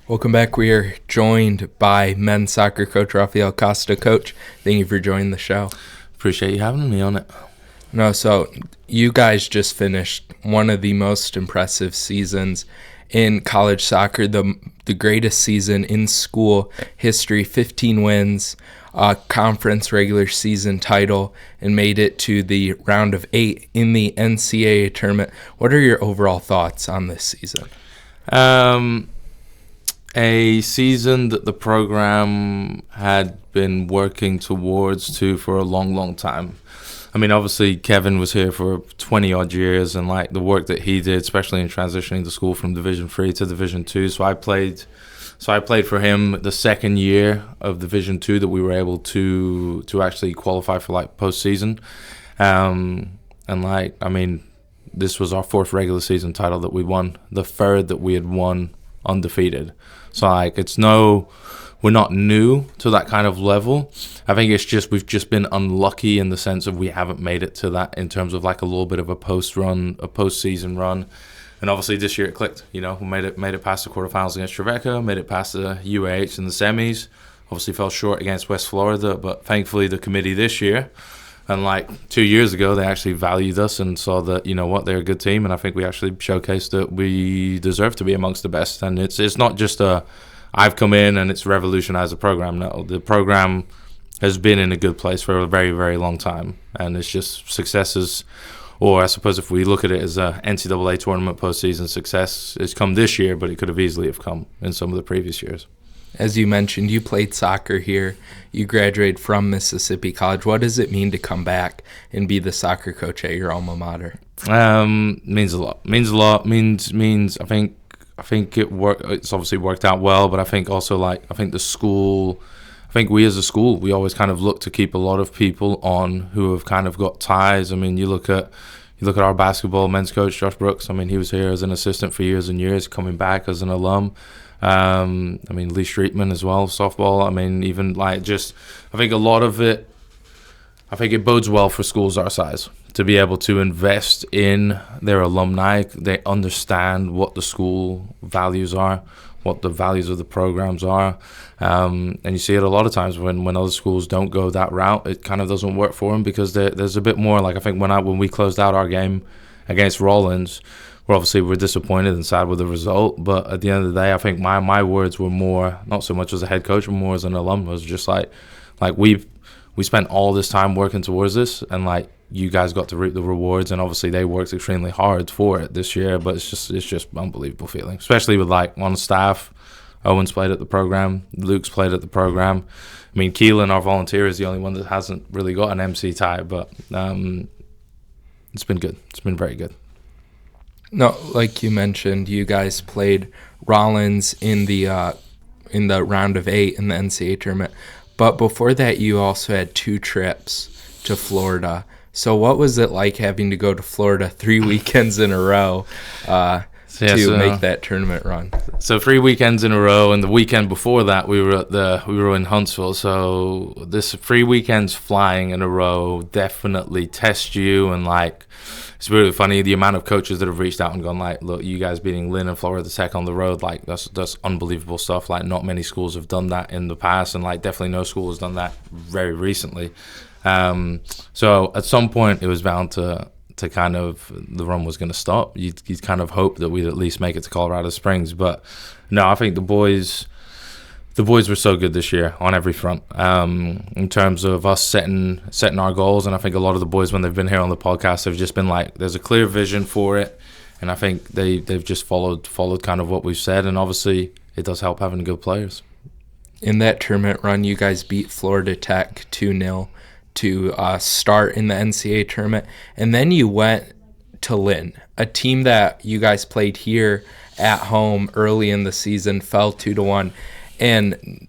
Welcome back. We are joined by men's soccer coach Rafael Costa. Coach, thank you for joining the show. Appreciate you having me on it. So you guys just finished one of the most impressive seasons in college soccer, the greatest season in school history, 15 wins, conference regular season title, and made it to the round of 8 in the NCAA tournament. What are your overall thoughts on this season? A season that the program had been working towards for a long, long time. I mean, obviously, Kevin was here for 20-odd years, and the work that he did, especially in transitioning the school from Division 3 to Division 2. So I played for him the second year of Division 2 that we were able to actually qualify for postseason. This was our fourth regular season title that we won, the third that we had won undefeated. So we're not new to that kind of level. I think it's just we've just been unlucky in the sense of we haven't made it to that in terms of a little bit of a postseason run. And obviously this year it clicked. We made it past the quarterfinals against Trevecca, made it past the UAH in the semis. Obviously fell short against West Florida, but thankfully the committee this year, and 2 years ago, they actually valued us and saw that, they're a good team. And I think we actually showcased that we deserve to be amongst the best. And it's not just I've come in and it's revolutionized the program. No, the program has been in a good place for a very, very long time. And it's just successes, or I suppose if we look at it as a NCAA tournament postseason success, it's come this year, but it could have easily have come in some of the previous years. As you mentioned, you played soccer here. You graduated from Mississippi College. What does it mean to come back and be the soccer coach at your alma mater? Means a lot. Means. I think it's obviously worked out well, but I think also the school. I think we as a school, we always kind of look to keep a lot of people on who have kind of got ties. I mean, you look at our basketball men's coach Josh Brooks. I mean, he was here as an assistant for years and years, coming back as an alum. Lee Streetman as well, softball. I mean, even I think a lot of it, I think it bodes well for schools our size to be able to invest in their alumni. They understand what the school values are, what the values of the programs are. And you see it a lot of times when other schools don't go that route, it kind of doesn't work for them because there's a bit more, I think when we closed out our game against Rollins, we're disappointed and sad with the result, but at the end of the day, I think my words were more, not so much as a head coach, but more as an alum. It was just we spent all this time working towards this, and you guys got to reap the rewards, and obviously they worked extremely hard for it this year. But it's just unbelievable feeling, especially with on staff. Owen's played at the program, Luke's played at the program. I mean, Keelan, our volunteer, is the only one that hasn't really got an MC tie, but it's been good. It's been very good. No, like you mentioned, you guys played Rollins in the round of 8 in the NCAA tournament. But before that, you also had 2 trips to Florida. So what was it like having to go to Florida 3 weekends in a row to make that tournament run? So 3 weekends in a row, and the weekend before that, we were in Huntsville. So this 3 weekends flying in a row definitely test you, and it's really funny the amount of coaches that have reached out and gone look, you guys beating Lynn and Florida Tech on the road, that's unbelievable stuff. Not many schools have done that in the past, and definitely no school has done that very recently. So at some point it was bound to kind of, the run was going to stop. You'd kind of hope that we'd at least make it to Colorado Springs, but no, I think the boys were so good this year on every front, in terms of us setting our goals. And I think a lot of the boys, when they've been here on the podcast, have just been there's a clear vision for it. And I think they've just followed kind of what we've said. And obviously it does help having good players. In that tournament run, you guys beat Florida Tech 2-0 to start in the NCAA tournament. And then you went to Lynn, a team that you guys played here at home early in the season, fell 2-1. And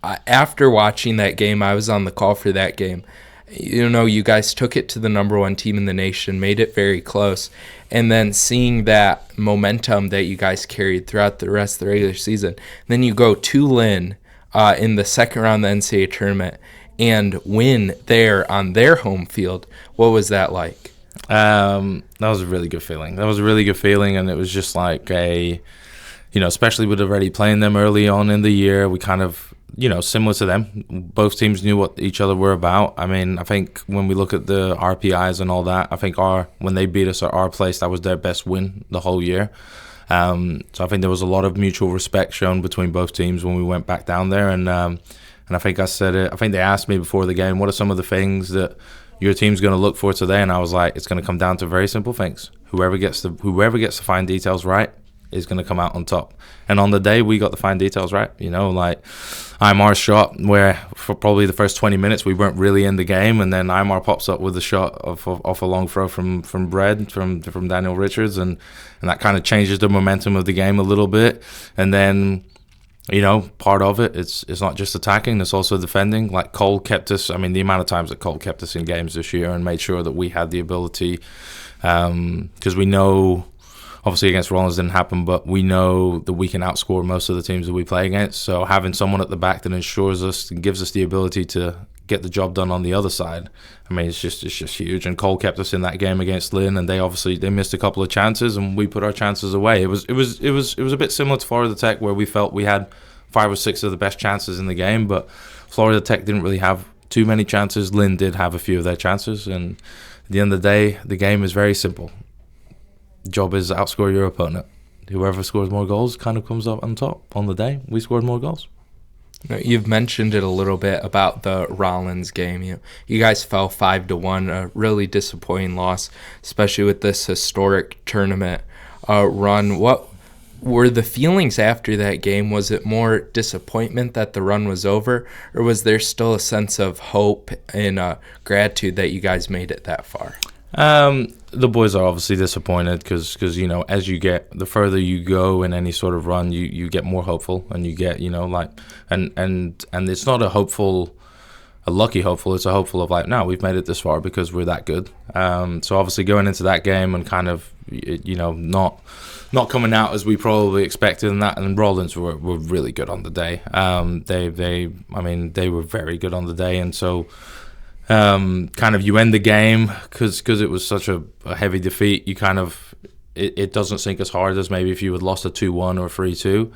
after watching that game, I was on the call for that game. You guys took it to the number 1 team in the nation, made it very close. And then seeing that momentum that you guys carried throughout the rest of the regular season, then you go to Lynn in the second round of the NCAA tournament and win there on their home field. What was that like? That was a really good feeling. And it was just especially with already playing them early on in the year, we kind of, similar to them, both teams knew what each other were about. I mean, I think when we look at the RPIs and all that, I think when they beat us at our place, that was their best win the whole year. So I think there was a lot of mutual respect shown between both teams when we went back down there. And I think I said it. I think they asked me before the game, what are some of the things that your team's going to look for today? And I was like, it's going to come down to very simple things. Whoever gets the fine details right is going to come out on top. And on the day, we got the fine details right. Like Imar's shot, where for probably the first 20 minutes we weren't really in the game, and then Imar pops up with a shot off a long throw from Daniel Richards, and that kind of changes the momentum of the game a little bit. And then, part of it's not just attacking, it's also defending. Like Cole kept us, the amount of times that Cole kept us in games this year and made sure that we had the ability, because we know, obviously against Rollins didn't happen, but we know that we can outscore most of the teams that we play against. So having someone at the back that ensures us and gives us the ability to get the job done on the other side, it's just huge. And Cole kept us in that game against Lynn, and they missed a couple of chances, and we put our chances away. It was a bit similar to Florida Tech, where we felt we had 5 or 6 of the best chances in the game, but Florida Tech didn't really have too many chances. Lynn did have a few of their chances, and at the end of the day, the game is very simple. Job is outscore your opponent. Whoever scores more goals kind of comes up on top. On the day, we scored more goals. You've mentioned it a little bit about the Rollins game. You guys fell 5-1, a really disappointing loss, especially with this historic tournament run. What were the feelings after that game? Was it more disappointment that the run was over, or was there still a sense of hope and gratitude that you guys made it that far? The boys are obviously disappointed because as you get, the further you go in any sort of run, you get more hopeful, and you get and it's not a lucky hopeful, it's a hopeful of like, no, we've made it this far because we're that good. So obviously going into that game and kind of not coming out as we probably expected, and Rollins were really good on the day. They were very good on the day, and so kind of you end the game because it was such a heavy defeat. You kind of it doesn't sink as hard as maybe if you had lost a 2-1 or 3-2.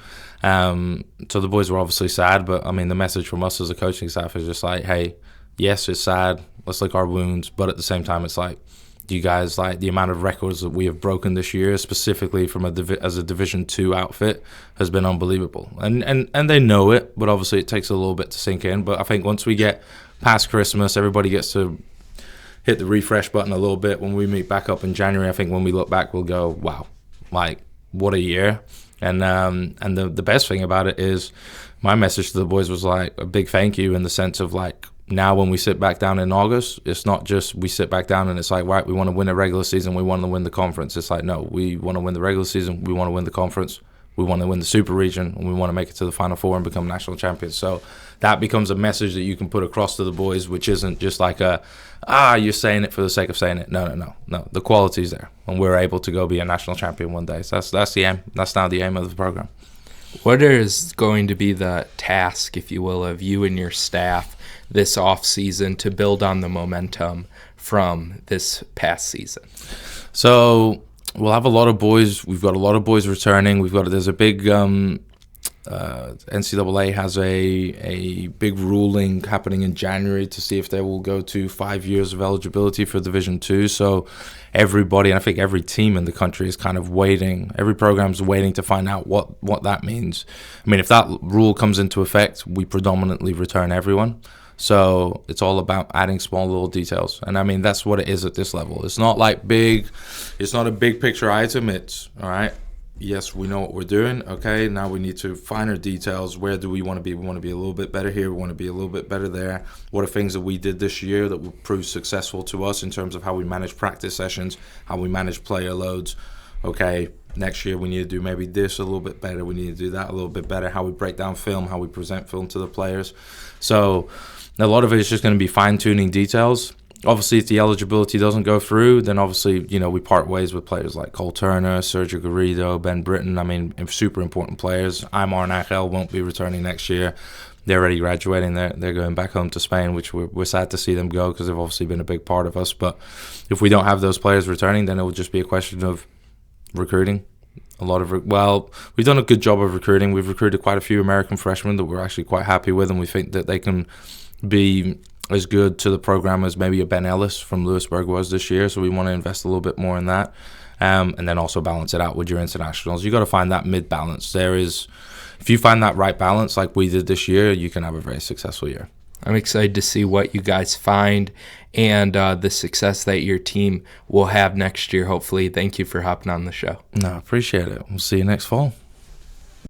So the boys were obviously sad, but the message from us as a coaching staff is just like, hey, yes, it's sad. Let's lick our wounds, but at the same time, it's like, you guys, like the amount of records that we have broken this year, specifically from as a Division 2 outfit, has been unbelievable. And they know it, but obviously it takes a little bit to sink in. But I think once we get past Christmas, everybody gets to hit the refresh button a little bit. When we meet back up in January, I think when we look back, we'll go, wow, like what a year. And the best thing about it is my message to the boys was like a big thank you, in the sense of like, now when we sit back down in August, it's not just we sit back down and it's like, right, we want to win a regular season, we want to win the conference. It's like, no, we want to win the regular season, we want to win the conference, we want to win the super region, and we want to make it to the Final Four and become national champions. So that becomes a message that you can put across to the boys, which isn't just like you're saying it for the sake of saying it. No. The quality's there, and we're able to go be a national champion one day. So that's the aim. That's now the aim of the program. What is going to be the task, if you will, of you and your staff this off season to build on the momentum from this past season? So we'll have a lot of boys. We've got a lot of boys returning. There's a big NCAA has a big ruling happening in January to see if they will go to 5 years of eligibility for Division 2. So everybody, and I think every team in the country is kind of waiting. Every program's waiting to find out what that means. If that rule comes into effect, we predominantly return everyone. So it's all about adding small little details. And that's what it is at this level. It's not like it's not a big picture item. It's, all right, yes, we know what we're doing. Okay, now we need to finer details. Where do we want to be? We want to be a little bit better here. We want to be a little bit better there. What are things that we did this year that will prove successful to us in terms of how we manage practice sessions, how we manage player loads? Okay, next year we need to do maybe this a little bit better. We need to do that a little bit better. How we break down film, how we present film to the players. So a lot of it is just going to be fine-tuning details. Obviously, if the eligibility doesn't go through, then obviously, we part ways with players like Cole Turner, Sergio Garrido, Ben Britton. Super important players. Imar and Angel won't be returning next year. They're already graduating. They're going back home to Spain, which we're sad to see them go because they've obviously been a big part of us. But if we don't have those players returning, then it will just be a question of recruiting we've done a good job of recruiting. We've recruited quite a few American freshmen that we're actually quite happy with, and we think that they can be as good to the program as maybe a Ben Ellis from Lewisburg was this year. So we want to invest a little bit more in that, and then also balance it out with your internationals. You got to find that mid balance. If you find that right balance, like we did this year, you can have a very successful year. I'm excited to see what you guys find and the success that your team will have next year, hopefully. Thank you for hopping on the show. No, I appreciate it. We'll see you next fall.